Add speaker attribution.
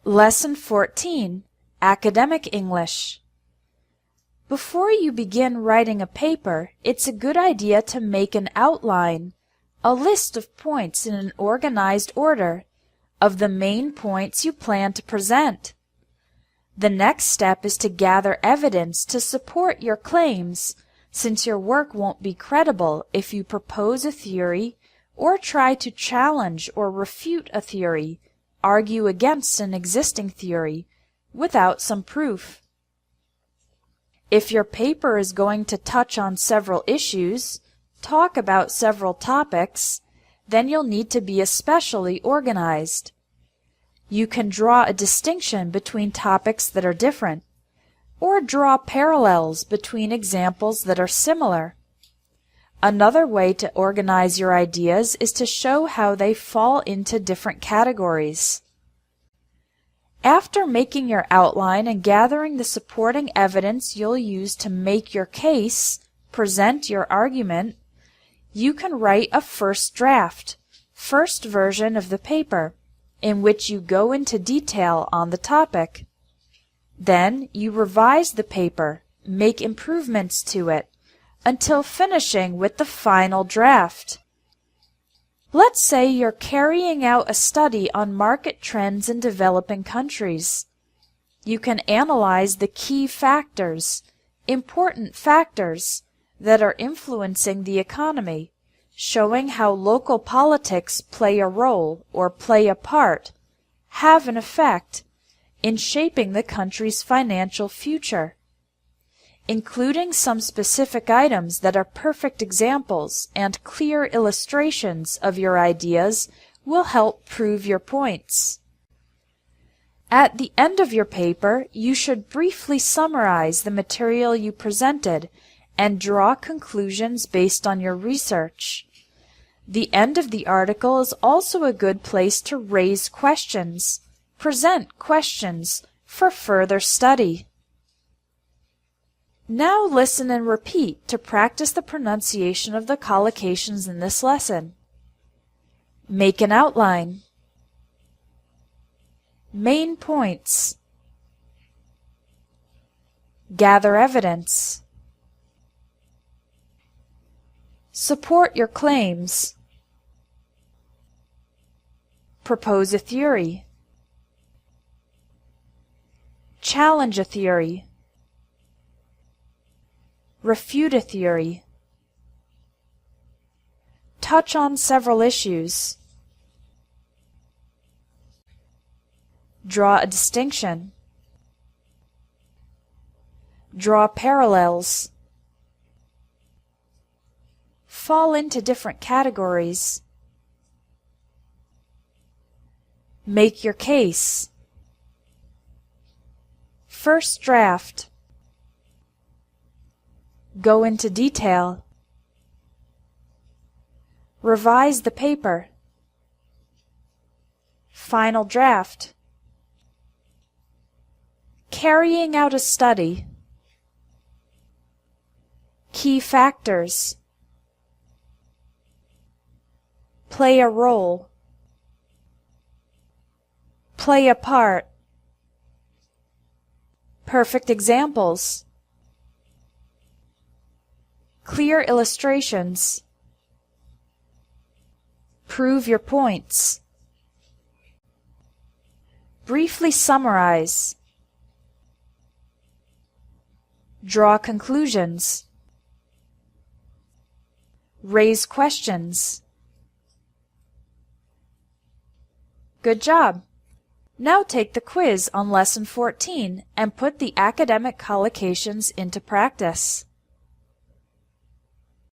Speaker 1: Lesson 14, Academic English. Before you begin writing a paper, it's a good idea to make an outline, a list of points in an organized order, of the main points you plan to present. The next step is to gather evidence to support your claims, since your work won't be credible if you propose a theory or try to challenge or refute a theory, argue against an existing theory, without some proof. If your paper is going to touch on several issues, talk about several topics, then you'll need to be especially organized. You can draw a distinction between topics that are different, or draw parallels between examples that are similar. Another way to organize your ideas is to show how they fall into different categories. After making your outline and gathering the supporting evidence you'll use to make your case, present your argument, you can write a first draft, first version of the paper, in which you go into detail on the topic. Then you revise the paper, make improvements to it, until finishing with the final draft. Let's say you're carrying out a study on market trends in developing countries. You can analyze the key factors, important factors, that are influencing the economy, showing how local politics play a role or play a part, have an effect, in shaping the country's financial future. Including some specific items that are perfect examples and clear illustrations of your ideas will help prove your points. At the end of your paper, you should briefly summarize the material you presented and draw conclusions based on your research. The end of the article is also a good place to raise questions, present questions for further study. Now listen and repeat to practice the pronunciation of the collocations in this lesson. Make an outline. Main points. Gather evidence. Support your claims. Propose a theory. Challenge a theory. Refute a theory. Touch on several issues. Draw a distinction. Draw parallels. Fall into different categories. Make your case. First draft. Go into detail. Revise the paper. Final draft. Carrying out a study. Key factors. Play a role. Play a part. Perfect examples. Clear illustrations. Prove your points. Briefly summarize. Draw conclusions. Raise questions. Good job! Now take the quiz on Lesson 14 and put the academic collocations into practice.